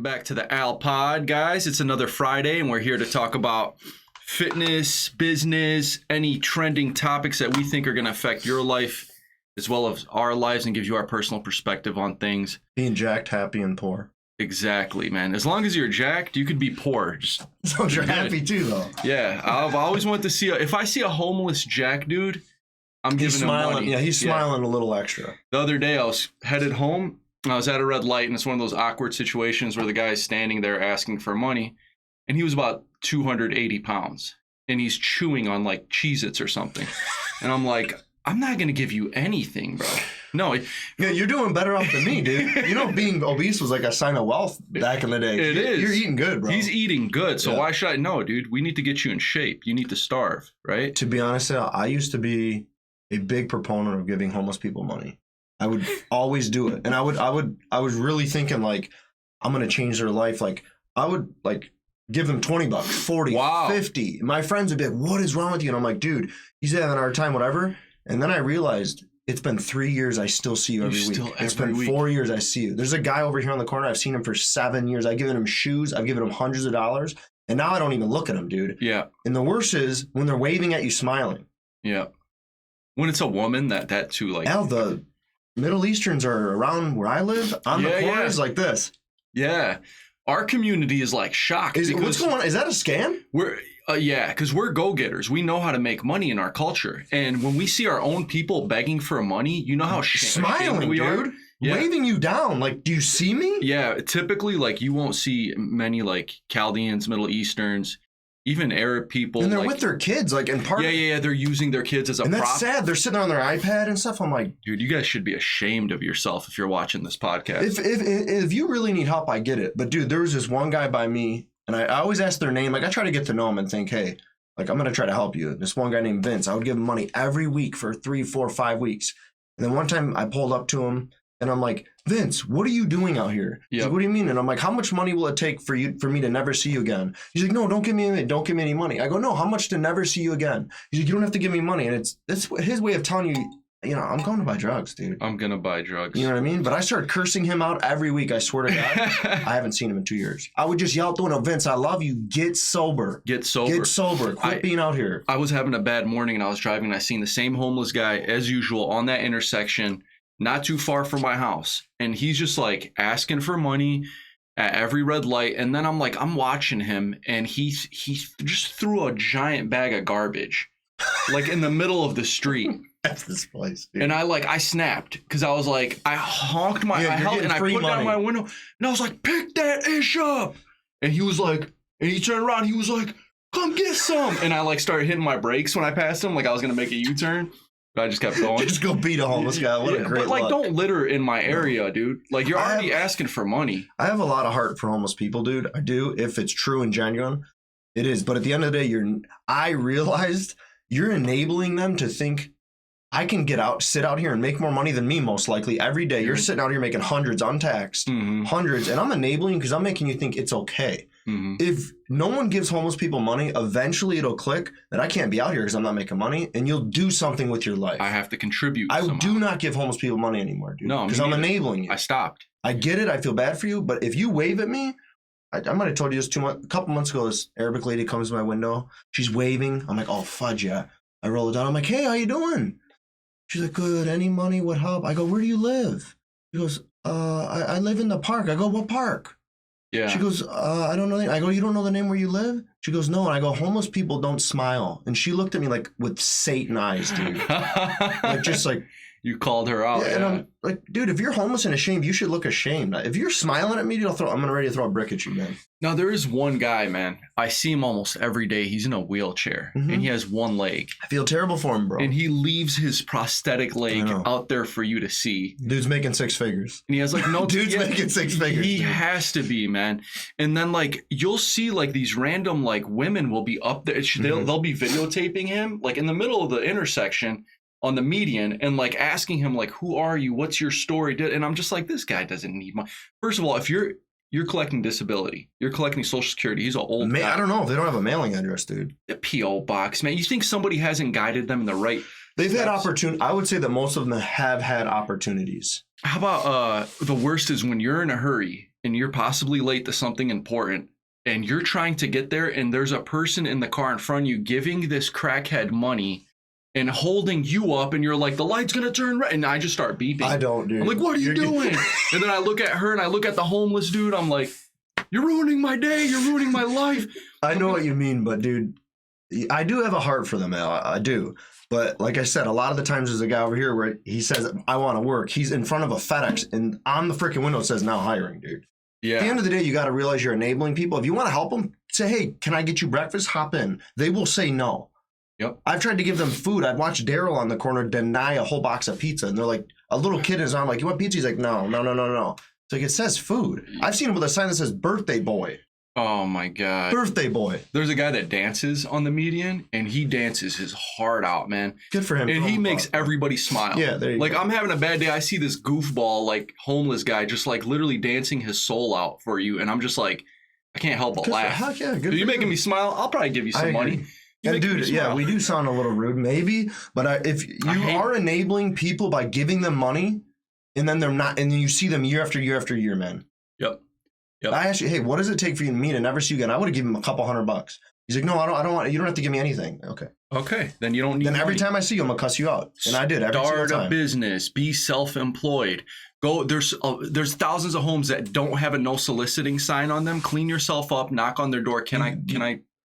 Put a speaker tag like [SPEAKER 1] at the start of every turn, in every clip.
[SPEAKER 1] back to the Al Pod, guys. It's another Friday, and we're here to talk about fitness, business, any trending topics that we think are going to affect your life as well as our lives and give you our personal perspective on things.
[SPEAKER 2] Being jacked, happy, and poor.
[SPEAKER 1] Exactly, man. As long as you're jacked, you could be poor. Just
[SPEAKER 2] as long as you're happy too, though.
[SPEAKER 1] Yeah, I've always wanted to see if I see a homeless jack dude, I'm giving him money.
[SPEAKER 2] Yeah, he's smiling a little extra.
[SPEAKER 1] The other day, I was headed home. I was at a red light, and it's one of those awkward situations where the guy's standing there asking for money, and he was about 280 pounds, and he's chewing on like Cheez-Its or something. And I'm like, I'm not going to give you anything, bro. No.
[SPEAKER 2] Yeah, you're doing better off than me, dude. You know, being obese was like a sign of wealth back in the day.
[SPEAKER 1] It is.
[SPEAKER 2] You're eating good, bro.
[SPEAKER 1] He's eating good, so why should I? No, dude, we need to get you in shape. You need to starve, right?
[SPEAKER 2] To be honest, I used to be a big proponent of giving homeless people money. I would always do it. And I was really thinking like, I'm going to change their life. Like I would like give them $20, 40,
[SPEAKER 1] wow.
[SPEAKER 2] 50. My friends would be like, what is wrong with you? And I'm like, dude, he's having a hard time, whatever. And then I realized it's been 3 years. I still see you every week. It's been 4 years. I see you. There's a guy over here on the corner. I've seen him for 7 years. I've given him shoes. I've given him hundreds of dollars. And now I don't even look at him, dude.
[SPEAKER 1] Yeah.
[SPEAKER 2] And the worst is when they're waving at you, smiling.
[SPEAKER 1] Yeah. When it's a woman, that too, like.
[SPEAKER 2] Al, the Middle Easterns are around where I live on the corners like this.
[SPEAKER 1] Yeah. Our community is like shocked.
[SPEAKER 2] What's going on? Is that a scam?
[SPEAKER 1] Because we're go-getters. We know how to make money in our culture. And when we see our own people begging for money, you know how
[SPEAKER 2] smiling we
[SPEAKER 1] are?
[SPEAKER 2] Dude. Yeah. Waving you down. Like, do you see me?
[SPEAKER 1] Yeah. Typically, like, you won't see many, like, Chaldeans, Middle Easterns, even Arab people.
[SPEAKER 2] And they're with their kids, like, in part.
[SPEAKER 1] Yeah. They're using their kids as a prop.
[SPEAKER 2] And that's sad. They're sitting on their iPad and stuff. I'm like,
[SPEAKER 1] dude, you guys should be ashamed of yourself if you're watching this podcast.
[SPEAKER 2] If you really need help, I get it. But, dude, there was this one guy by me, and I always ask their name. Like, I try to get to know them and think, hey, like, I'm going to try to help you. This one guy named Vince, I would give him money every week for 3, 4, 5 weeks. And then one time I pulled up to him, and I'm like, Vince, what are you doing out here? He's like, what do you mean? And I'm like, how much money will it take for me to never see you again? He's like, no, don't give me any money. I go, no, how much to never see you again? He's like, you don't have to give me money. And that's his way of telling you, you know, I'm going to buy drugs, dude.
[SPEAKER 1] I'm going to buy drugs.
[SPEAKER 2] You know what I mean? But I started cursing him out every week. I swear to God. I haven't seen him in 2 years. I would just yell out the window, Vince, I love you. Get sober.
[SPEAKER 1] Get sober.
[SPEAKER 2] Get sober. Quit being out here.
[SPEAKER 1] I was having a bad morning and I was driving and I seen the same homeless guy as usual on that intersection, not too far from my house. And he's just like asking for money at every red light. And then I'm like, I'm watching him and he just threw a giant bag of garbage like in the middle of the street.
[SPEAKER 2] That's this place, dude.
[SPEAKER 1] And I snapped because I was like, I honked I put down my window and I was like, pick that ish up. And he was like, and he turned around, he was like, come get some. And I like started hitting my brakes when I passed him, like I was gonna make a U-turn. But I just kept going.
[SPEAKER 2] Just go beat a homeless guy. What a great
[SPEAKER 1] But like,
[SPEAKER 2] luck.
[SPEAKER 1] Don't litter in my area, dude. Like you're already asking for money.
[SPEAKER 2] I have a lot of heart for homeless people, dude. I do. If it's true and genuine, it is. But at the end of the day, I realized you're enabling them to think I can sit out here and make more money than me, most likely, every day. You're sitting out here making hundreds untaxed, hundreds. And I'm enabling because I'm making you think it's okay. Mm-hmm. If no one gives homeless people money, eventually it'll click that I can't be out here because I'm not making money. And you'll do something with your life.
[SPEAKER 1] I have to contribute.
[SPEAKER 2] I do not give homeless people money anymore, dude.
[SPEAKER 1] No,
[SPEAKER 2] because I'm enabling you.
[SPEAKER 1] I stopped.
[SPEAKER 2] I get it. I feel bad for you. But if you wave at me, I might have told you this a couple months ago. This Arabic lady comes to my window. She's waving. I'm like, oh, fudge, yeah. I roll it down. I'm like, hey, how you doing? She's like, good. Any money would help. I go, where do you live? She goes, I live in the park. I go, what park?
[SPEAKER 1] Yeah.
[SPEAKER 2] She goes, I don't know. I go, you don't know the name where you live? She goes, no. And I go, homeless people don't smile. And she looked at me like with Satan eyes, dude. Like just like.
[SPEAKER 1] You called her out.
[SPEAKER 2] Yeah, and I'm like, dude, if you're homeless and ashamed, you should look ashamed. If you're smiling at me, I'm ready to throw a brick at you, man.
[SPEAKER 1] Now, there is one guy, man. I see him almost every day. He's in a wheelchair, and he has one leg.
[SPEAKER 2] I feel terrible for him, bro.
[SPEAKER 1] And he leaves his prosthetic leg out there for you to see.
[SPEAKER 2] Dude's making 6 figures.
[SPEAKER 1] And he has like no...
[SPEAKER 2] Dude's making 6 figures.
[SPEAKER 1] He has to be, man. And then like, you'll see like these random like women will be up there. They'll be videotaping him like in the middle of the intersection on the median and like asking him like, who are you? What's your story? And I'm just like, this guy doesn't need money. First of all, if you're collecting disability, you're collecting Social Security. He's an old guy.
[SPEAKER 2] I don't know if they don't have a mailing address, dude.
[SPEAKER 1] The P.O. box, man. You think somebody hasn't guided them in the right
[SPEAKER 2] They've had opportunity. I would say that most of them have had opportunities.
[SPEAKER 1] How about the worst is when you're in a hurry and you're possibly late to something important, and you're trying to get there, and there's a person in the car in front of you giving this crackhead money and holding you up, and you're like, the light's gonna turn red, and I just start beeping.
[SPEAKER 2] I don't, dude.
[SPEAKER 1] I'm like, what are you doing? And then I look at her and I look at the homeless dude. I'm like, you're ruining my day. You're ruining my life.
[SPEAKER 2] I know what you mean, but dude, I do have a heart for them, Al. I do. But like I said, a lot of the times there's a guy over here where he says, I want to work. He's in front of a FedEx, and on the freaking window it says now hiring, dude.
[SPEAKER 1] Yeah.
[SPEAKER 2] At the end of the day, you got to realize you're enabling people. If you want to help them, say, hey, can I get you breakfast? Hop in. They will say no.
[SPEAKER 1] Yep.
[SPEAKER 2] I've tried to give them food. I've watched Daryl on the corner deny a whole box of pizza. And they're like, a little kid is on, like, you want pizza? He's like, no. It's like, it says food. I've seen him with a sign that says birthday boy.
[SPEAKER 1] Oh, my God.
[SPEAKER 2] Birthday boy.
[SPEAKER 1] There's a guy that dances on the median, and he dances his heart out, man.
[SPEAKER 2] Good for him.
[SPEAKER 1] And he makes everybody smile.
[SPEAKER 2] Yeah, there you
[SPEAKER 1] like,
[SPEAKER 2] go.
[SPEAKER 1] I'm having a bad day. I see this goofball, like, homeless guy just, like, literally dancing his soul out for you. And I'm just like, I can't help but laugh.
[SPEAKER 2] Heck yeah, good.
[SPEAKER 1] Are you making me smile? I'll probably give you some money.
[SPEAKER 2] And dude, yeah, we do sound a little rude, maybe. But if you are enabling people by giving them money, and then they're not, and then you see them year after year after year, man.
[SPEAKER 1] Yep.
[SPEAKER 2] I asked you, hey, what does it take for you and me to never see you again? I would have given him a couple $100. He's like, no, I don't want. You don't have to give me anything. Okay.
[SPEAKER 1] Then you don't need.
[SPEAKER 2] Then every
[SPEAKER 1] money.
[SPEAKER 2] time I see you, I'm gonna cuss you out, and I did every single time.
[SPEAKER 1] Start a business. Be self-employed. Go. There's thousands of homes that don't have a no soliciting sign on them. Clean yourself up. Knock on their door. Can I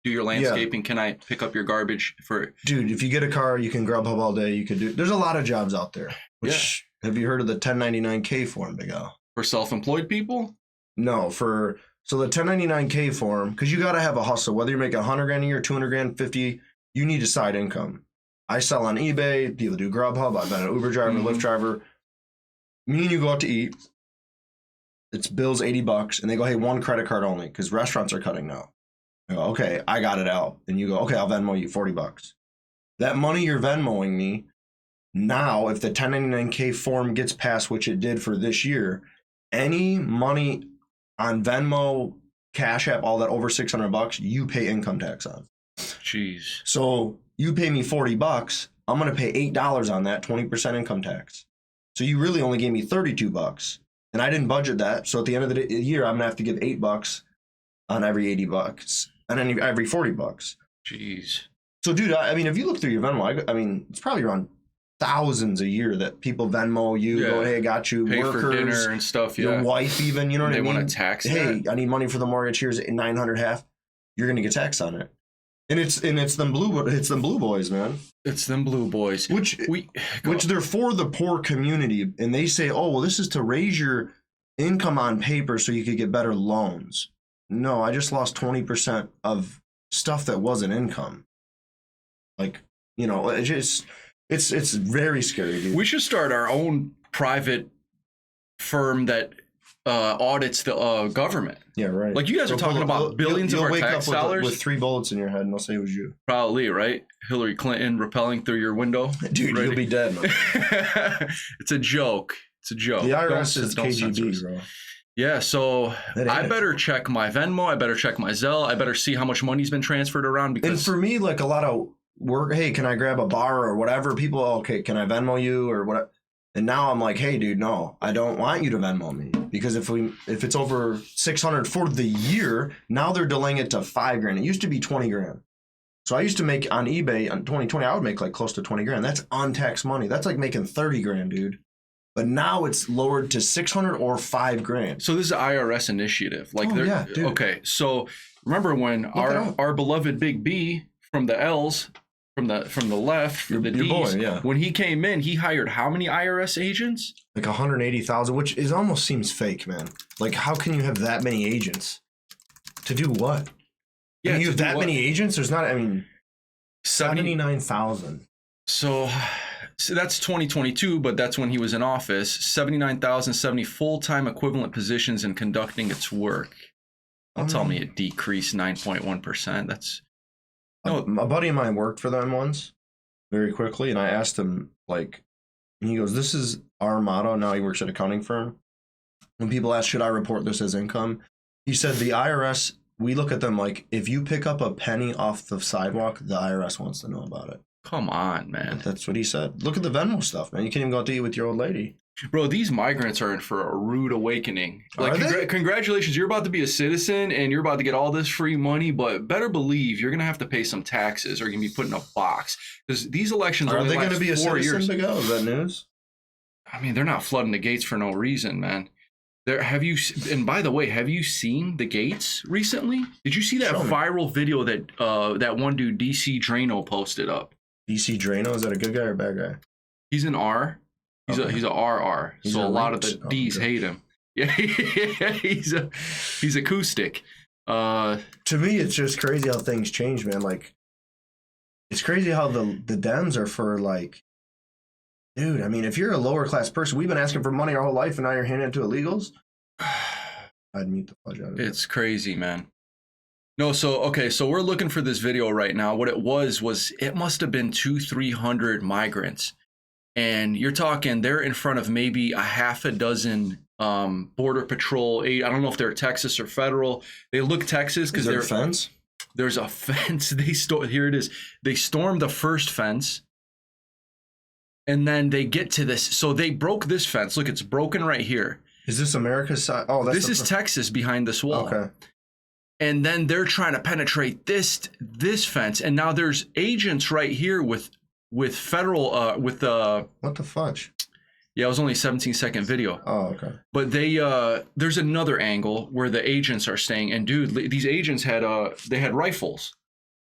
[SPEAKER 1] do your landscaping? Yeah. Can I pick up your garbage for?
[SPEAKER 2] Dude, if you get a car, you can Grubhub all day. You can do. There's a lot of jobs out there. Which, have you heard of the 1099K form, Big Al?
[SPEAKER 1] For self-employed people?
[SPEAKER 2] No, so the 1099K form, because you got to have a hustle. Whether you're making 100 grand a year, 200 grand, 50, you need a side income. I sell on eBay. People do Grubhub. I've been an Uber driver, Lyft driver. Me and you go out to eat. It's bills $80, and they go, hey, one credit card only, because restaurants are cutting now. I go, okay, I got it out. And you go, okay, I'll Venmo you $40. That money you're Venmoing me, now if the 1099K form gets passed, which it did for this year, any money on Venmo, Cash App, all that over $600, you pay income tax on.
[SPEAKER 1] Jeez.
[SPEAKER 2] So you pay me $40, I'm going to pay $8 on that, 20% income tax. So you really only gave me $32, and I didn't budget that. So at the end of the year, I'm going to have to give $8 on every $80, and then every $40.
[SPEAKER 1] Jeez.
[SPEAKER 2] So, dude, I mean, if you look through your Venmo, I mean, it's probably around thousands a year that people Venmo you, go, hey, I got you,
[SPEAKER 1] pay
[SPEAKER 2] workers,
[SPEAKER 1] for dinner and stuff.
[SPEAKER 2] Your wife, even, you know what I mean?
[SPEAKER 1] They want to tax
[SPEAKER 2] hey,
[SPEAKER 1] that?
[SPEAKER 2] I need money for the mortgage. Here's $900 half. You're gonna get taxed on it, and it's them blue boys, man.
[SPEAKER 1] It's them blue boys.
[SPEAKER 2] Which they're for the poor community, and they say, oh, well, this is to raise your income on paper so you could get better loans. No, I just lost 20% of stuff that wasn't income. Like, you know, it's very scary, dude.
[SPEAKER 1] We should start our own private firm that audits the government.
[SPEAKER 2] Yeah, right.
[SPEAKER 1] Like you guys are talking about billions of our tax dollars.
[SPEAKER 2] With 3 bullets in your head, and they'll say it was you.
[SPEAKER 1] Probably, right? Hillary Clinton rappelling through your window.
[SPEAKER 2] Dude, you'll be dead, man.
[SPEAKER 1] It's a joke. It's a joke.
[SPEAKER 2] The IRS is KGB, bro.
[SPEAKER 1] Yeah, so I better check my Venmo. I better check my Zelle. I better see how much money's been transferred around. Because
[SPEAKER 2] and for me, like a lot of work, hey, can I grab a bar or whatever? People, okay, can I Venmo you or what? And now I'm like, hey, dude, no, I don't want you to Venmo me, because if it's over 600 for the year, now they're delaying it to $5,000. It used to be 20 grand. So I used to make on eBay on 2020, I would make like close to 20 grand. That's untaxed money. That's like making 30 grand, dude. But now it's lowered to 600 or $5,000.
[SPEAKER 1] So this is an IRS initiative. Like,
[SPEAKER 2] yeah, dude.
[SPEAKER 1] Okay. So remember when our beloved Big B from the L's, from the left, from the D's,
[SPEAKER 2] boy, yeah.
[SPEAKER 1] When he came in, he hired how many IRS agents?
[SPEAKER 2] Like 180,000, which is almost seems fake, man. Like, how can you have that many agents? To do what? Yeah, you have that many agents? There's not, I mean, 79,000.
[SPEAKER 1] So that's 2022, but that's when he was in office. 79,070 full-time equivalent positions in conducting its work. Don't tell me it decreased 9.1%. That's no.
[SPEAKER 2] A buddy of mine worked for them once, very quickly, and I asked him, like, and he goes, "This is our motto." Now he works at an accounting firm. When people ask, "Should I report this as income?" He said, "The IRS, we look at them like, if you pick up a penny off the sidewalk, the IRS wants to know about it."
[SPEAKER 1] Come on, man.
[SPEAKER 2] That's what he said. Look at the Venmo stuff, man. You can't even go out to eat with your old lady.
[SPEAKER 1] Bro, these migrants are in for a rude awakening. Like,
[SPEAKER 2] Are they?
[SPEAKER 1] congratulations, you're about to be a citizen and you're about to get all this free money, but better believe you're gonna have to pay some taxes or you're gonna be put in a box because these elections
[SPEAKER 2] Are they
[SPEAKER 1] going to
[SPEAKER 2] be a
[SPEAKER 1] 4
[SPEAKER 2] citizen
[SPEAKER 1] years.
[SPEAKER 2] to go? Is that news?
[SPEAKER 1] I mean, they're not flooding the gates for no reason, man. And by the way, have you seen the gates recently? Did you see that
[SPEAKER 2] Show me.
[SPEAKER 1] viral video that that one dude DC Drano posted up?
[SPEAKER 2] DC Drano, is that a good guy or a bad guy?
[SPEAKER 1] He's an R. He's
[SPEAKER 2] Okay.
[SPEAKER 1] a RR.
[SPEAKER 2] He's
[SPEAKER 1] So
[SPEAKER 2] a
[SPEAKER 1] a lot of
[SPEAKER 2] reach.
[SPEAKER 1] the D's
[SPEAKER 2] Okay.
[SPEAKER 1] hate him. Yeah, he's acoustic.
[SPEAKER 2] To me, it's just crazy how things change, man. Like, it's crazy how the Dems are for, like, dude, I mean, if you're a lower class person, we've been asking for money our whole life and now you're handing it to illegals. I'd mute the fudge out of it.
[SPEAKER 1] It's crazy, man. No, so okay, so we're looking for this video right now. What it was it must have been 200-300 migrants. And you're talking they're in front of maybe a half a dozen border patrol. I don't know if they're Texas or federal. They look Texas because
[SPEAKER 2] Is there a fence?
[SPEAKER 1] there's a fence. Here it is. They stormed the first fence. And then they get to this. So they broke this fence. Look, it's broken right here.
[SPEAKER 2] Is this America's side? Oh, that's
[SPEAKER 1] This is Texas behind this wall.
[SPEAKER 2] Okay.
[SPEAKER 1] And then they're trying to penetrate this fence. And now there's agents right here with federal with the
[SPEAKER 2] What the fudge?
[SPEAKER 1] yeah, it was only a 17-second video.
[SPEAKER 2] Oh, okay.
[SPEAKER 1] But they there's another angle where the agents are staying, and dude, these agents had they had rifles.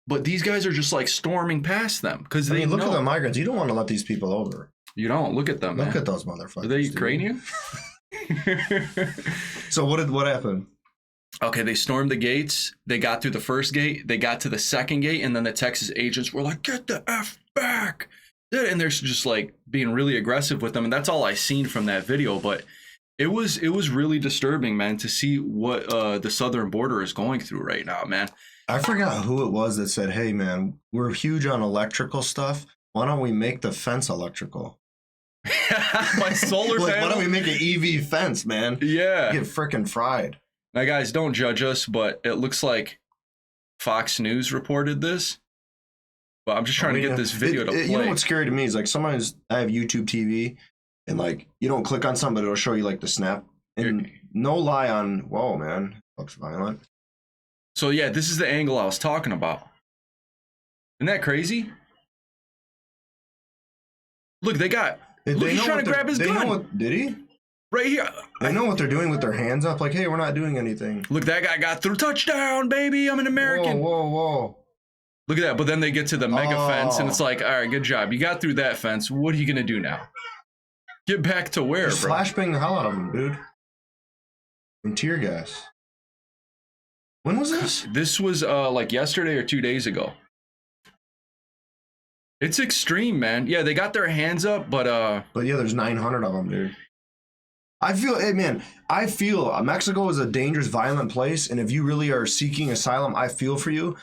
[SPEAKER 1] But these guys are just like storming past them because
[SPEAKER 2] I
[SPEAKER 1] they
[SPEAKER 2] mean, look
[SPEAKER 1] know.
[SPEAKER 2] at the migrants. You don't want to let these people over.
[SPEAKER 1] You don't look at them.
[SPEAKER 2] Look
[SPEAKER 1] man.
[SPEAKER 2] at those motherfuckers.
[SPEAKER 1] Are they
[SPEAKER 2] dude.
[SPEAKER 1] Ukrainian?
[SPEAKER 2] So what happened?
[SPEAKER 1] Okay, they stormed the gates. They got through the first gate. They got to the second gate, and then the Texas agents were like, "Get the F back!" And they're just like being really aggressive with them. And that's all I seen from that video. But it was really disturbing, man, to see what the southern border is going through right now, man.
[SPEAKER 2] I forgot who it was that said, "Hey, man, we're huge on electrical stuff. Why don't we make the fence electrical?
[SPEAKER 1] My solar
[SPEAKER 2] Like,
[SPEAKER 1] panel.
[SPEAKER 2] why don't we make an EV fence, man?
[SPEAKER 1] Yeah.
[SPEAKER 2] Get freaking fried."
[SPEAKER 1] Now, guys, don't judge us, but it looks like Fox News reported this. But I'm just trying to get this video to play.
[SPEAKER 2] You know what's scary to me is like sometimes I have YouTube TV and like you don't click on something, it'll show you like the snap. And no lie on, whoa, man, looks violent.
[SPEAKER 1] So yeah, this is the angle I was talking about. Isn't that crazy? Look, he's trying to grab his gun.
[SPEAKER 2] Did he?
[SPEAKER 1] Right here.
[SPEAKER 2] They know what they're doing with their hands up. Like, hey, we're not doing anything.
[SPEAKER 1] Look, that guy got through. Touchdown, baby. I'm an American.
[SPEAKER 2] Whoa.
[SPEAKER 1] Look at that. But then they get to the mega fence and it's like, all right, good job. You got through that fence. What are you going to do now? Get back to where,
[SPEAKER 2] Just
[SPEAKER 1] bro?
[SPEAKER 2] flashbang the hell out of them, dude. And tear gas. When was this?
[SPEAKER 1] This was like yesterday or 2 days ago. It's extreme, man. Yeah, they got their hands up, but
[SPEAKER 2] yeah, there's 900 of them, dude. I feel Mexico is a dangerous, violent place, and if you really are seeking asylum, I feel for you.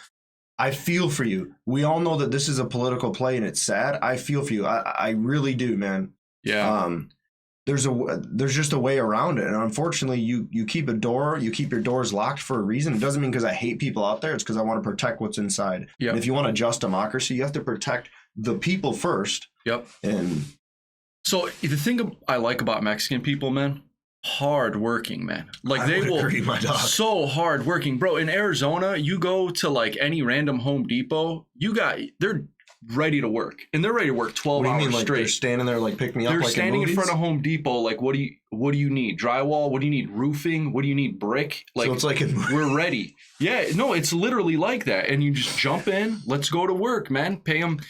[SPEAKER 2] We all know that this is a political play, and it's sad. I feel for you. I really do, man.
[SPEAKER 1] yeah.
[SPEAKER 2] There's just a way around it, and unfortunately, you keep your doors locked for a reason. It doesn't mean because I hate people out there. It's because I want to protect what's inside.
[SPEAKER 1] Yep.
[SPEAKER 2] And if you want a just democracy, you have to protect the people first.
[SPEAKER 1] Yep.
[SPEAKER 2] And
[SPEAKER 1] So the thing I like about Mexican people, man, hard working, man. Like
[SPEAKER 2] I
[SPEAKER 1] they
[SPEAKER 2] would
[SPEAKER 1] will
[SPEAKER 2] agree, my dog.
[SPEAKER 1] so hard working, bro. In Arizona, you go to like any random Home Depot, they're ready to work, and they're ready to work 12
[SPEAKER 2] What do you
[SPEAKER 1] hours
[SPEAKER 2] mean, like
[SPEAKER 1] straight.
[SPEAKER 2] they're standing there, like pick me up,
[SPEAKER 1] They're
[SPEAKER 2] like
[SPEAKER 1] standing in
[SPEAKER 2] movies?
[SPEAKER 1] front of Home Depot, like what do you need? Drywall? What do you need? Roofing? What do you need? Brick? Like
[SPEAKER 2] So it's like
[SPEAKER 1] we're ready. Yeah, no, it's literally like that, and you just jump in. Let's go to work, man. Pay them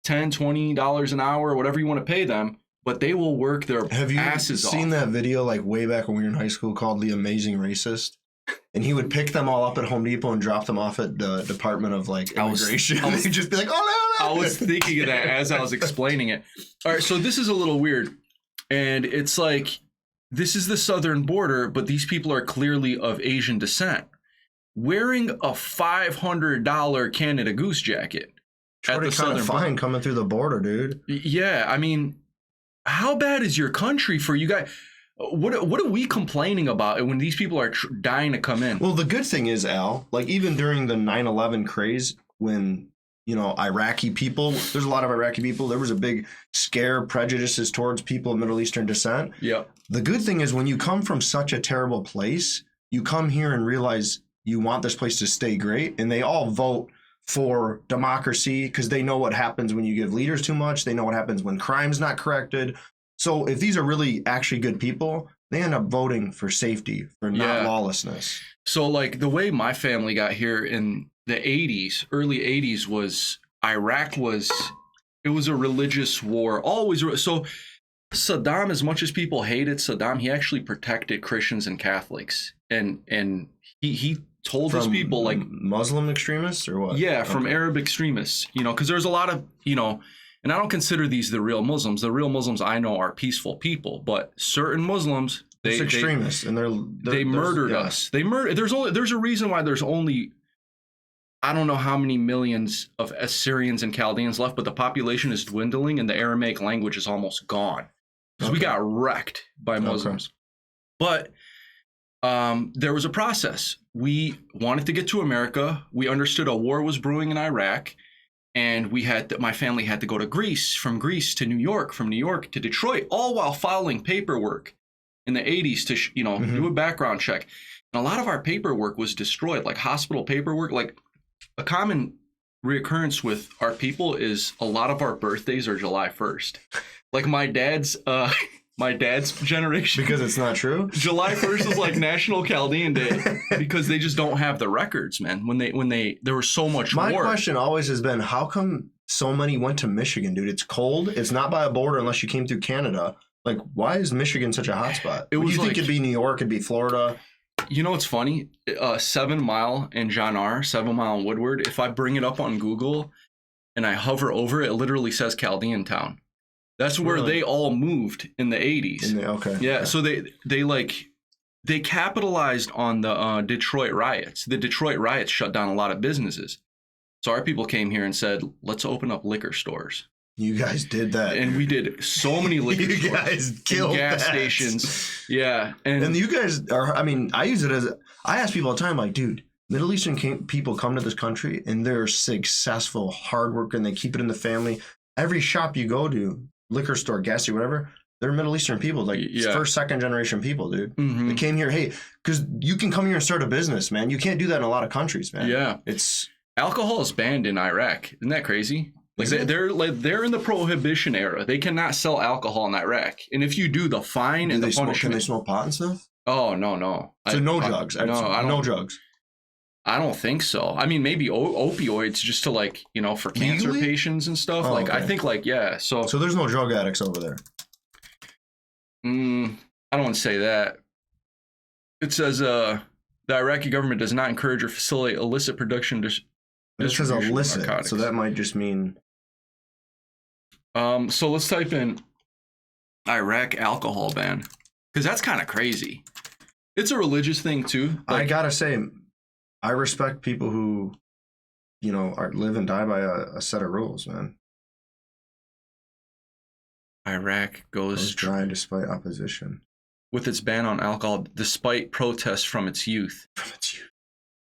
[SPEAKER 1] $10-$20 an hour, whatever you want to pay them. But they will work their
[SPEAKER 2] Have you
[SPEAKER 1] asses
[SPEAKER 2] seen
[SPEAKER 1] off.
[SPEAKER 2] that video like way back when we were in high school called The Amazing Racist? And he would pick them all up at Home Depot and drop them off at the Department of like Immigration.
[SPEAKER 1] I
[SPEAKER 2] He'd just be like, oh no.
[SPEAKER 1] I was thinking of that as I was explaining it. All right, so this is a little weird. And it's like, this is the southern border, but these people are clearly of Asian descent. Wearing a $500 Canada Goose jacket at the
[SPEAKER 2] kind
[SPEAKER 1] southern
[SPEAKER 2] of
[SPEAKER 1] border.
[SPEAKER 2] fine coming through the border, dude.
[SPEAKER 1] Yeah, I mean, how bad is your country for you guys? What are we complaining about when these people are dying to come in?
[SPEAKER 2] Well, the good thing is, Al, like even during the 9/11 craze, when Iraqi people. There's a lot of Iraqi people. There was a big scare, prejudices towards people of Middle Eastern descent.
[SPEAKER 1] Yeah.
[SPEAKER 2] The good thing is when you come from such a terrible place, you come here and realize you want this place to stay great. And they all vote for democracy because they know what happens when you give leaders too much. They know what happens when crime's not corrected. So if these are really actually good people, they end up voting for safety, for not lawlessness.
[SPEAKER 1] So like the way my family got here in the 80s, early 80s, was Iraq it was a religious war. Always. So Saddam, as much as people hated Saddam, he actually protected Christians and Catholics. And he told his people, like,
[SPEAKER 2] Muslim extremists or what?
[SPEAKER 1] Yeah, from Arab extremists, because there's a lot of, and I don't consider these the real Muslims. The real Muslims I know are peaceful people, but certain Muslims,
[SPEAKER 2] it's extremists, and
[SPEAKER 1] they murdered us. There's a reason why there's only, I don't know how many millions of Assyrians and Chaldeans left, but the population is dwindling and the Aramaic language is almost gone because we got wrecked by Muslims. But there was a process. We wanted to get to America. We understood a war was brewing in Iraq, and my family had to go to Greece, from Greece to New York, from New York to Detroit, all while filing paperwork in the 80s to do a background check. And a lot of our paperwork was destroyed, like hospital paperwork. Like a common reoccurrence with our people is a lot of our birthdays are July 1st. Like my dad's generation.
[SPEAKER 2] Because it's not true?
[SPEAKER 1] July 1st is like National Chaldean Day because they just don't have the records, man. When there was so much war.
[SPEAKER 2] My question always has been, how come so many went to Michigan, dude? It's cold. It's not by a border unless you came through Canada. Like, why is Michigan such a hotspot? You think it'd be New York, it'd be Florida?
[SPEAKER 1] You know what's funny? 7 Mile in John R., 7 Mile in Woodward, if I bring it up on Google and I hover over it, it literally says Chaldean Town. That's where they all moved in the 80s.
[SPEAKER 2] Okay.
[SPEAKER 1] Yeah,
[SPEAKER 2] okay.
[SPEAKER 1] so they capitalized on the Detroit riots. The Detroit riots shut down a lot of businesses. So our people came here and said, let's open up liquor stores.
[SPEAKER 2] You guys did that.
[SPEAKER 1] And we did so many liquor stores.
[SPEAKER 2] You guys killed
[SPEAKER 1] gas stations. Yeah.
[SPEAKER 2] And you guys are, I use it as, I ask people all the time, like, dude, Middle Eastern people come to this country and they're successful, hardworking, they keep it in the family. Every shop you go to, liquor store, gas station, whatever, they're Middle Eastern people, like first, second generation people, dude. Mm-hmm. They came here, because you can come here and start a business, man. You can't do that in a lot of countries, man.
[SPEAKER 1] Yeah. Alcohol is banned in Iraq. Isn't that crazy? Like they're in the prohibition era. They cannot sell alcohol in Iraq. And if you do, the fine and the punishment.
[SPEAKER 2] Can they smoke pot and stuff?
[SPEAKER 1] Oh, no.
[SPEAKER 2] So no drugs. No drugs.
[SPEAKER 1] I don't think so. I mean, maybe opioids just to for cancer patients and stuff. Okay. I think So
[SPEAKER 2] there's no drug addicts over there.
[SPEAKER 1] I don't want to say that. It says the Iraqi government does not encourage or facilitate illicit production.
[SPEAKER 2] It says illicit, so that might just mean.
[SPEAKER 1] So let's type in Iraq alcohol ban, because that's kind of crazy. It's a religious thing too.
[SPEAKER 2] I gotta say, I respect people who, live and die by a set of rules, man.
[SPEAKER 1] Iraq goes
[SPEAKER 2] dry despite opposition.
[SPEAKER 1] With its ban on alcohol, despite protests from its youth.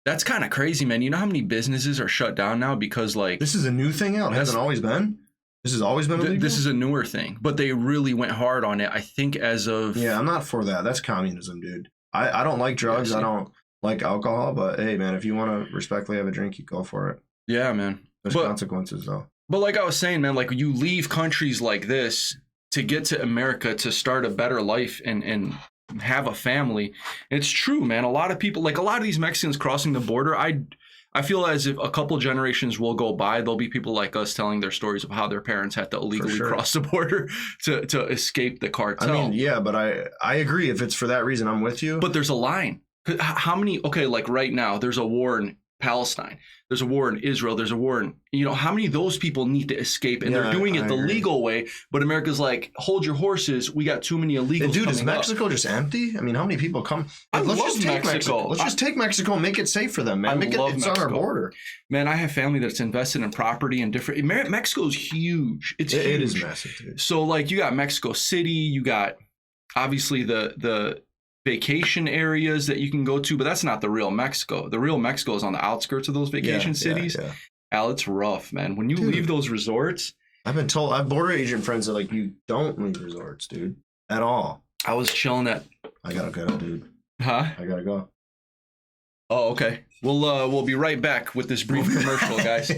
[SPEAKER 1] That's kind of crazy, man. You know how many businesses are shut down now because
[SPEAKER 2] this is a new thing out. It hasn't always been. This has always been illegal?
[SPEAKER 1] This is a newer thing, but they really went hard on it. I think as of
[SPEAKER 2] I'm not for that. That's communism, dude. I don't like drugs. I don't like alcohol, but hey, man, if you want to respectfully have a drink, you go for it.
[SPEAKER 1] Yeah, man.
[SPEAKER 2] There's consequences though.
[SPEAKER 1] But like I was saying, man, you leave countries like this to get to America to start a better life and have a family. It's true, man. A lot of people, a lot of these Mexicans crossing the border, I feel as if a couple generations will go by, there'll be people like us telling their stories of how their parents had to illegally cross the border to escape the cartel.
[SPEAKER 2] I mean, yeah, but I agree. If it's for that reason, I'm with you.
[SPEAKER 1] But there's a line. How many, right now, there's a war in Palestine. There's a war in Israel. There's a war in, how many of those people need to escape? And they're doing it the legal way. But America's like, hold your horses. We got too many illegals.
[SPEAKER 2] Dude, is Mexico just empty? I mean, how many people come? Let's just take Mexico. Let's just take Mexico and make it safe for them, man. It's on our border.
[SPEAKER 1] Man, I have family that's invested in property and different. Mexico's huge. It
[SPEAKER 2] is massive, dude.
[SPEAKER 1] So you got Mexico City. You got obviously the vacation areas that you can go to, but that's not the real Mexico. The real Mexico is on the outskirts of those vacation cities. Yeah. Al, it's rough, man. When you
[SPEAKER 2] Dude.
[SPEAKER 1] leave those resorts,
[SPEAKER 2] I've been told, I have border agent friends that like, you don't leave resorts, dude, at all.
[SPEAKER 1] I was chilling at.
[SPEAKER 2] I gotta go, dude.
[SPEAKER 1] Huh?
[SPEAKER 2] I gotta go.
[SPEAKER 1] Oh, okay. We'll be right back with this brief commercial, guys.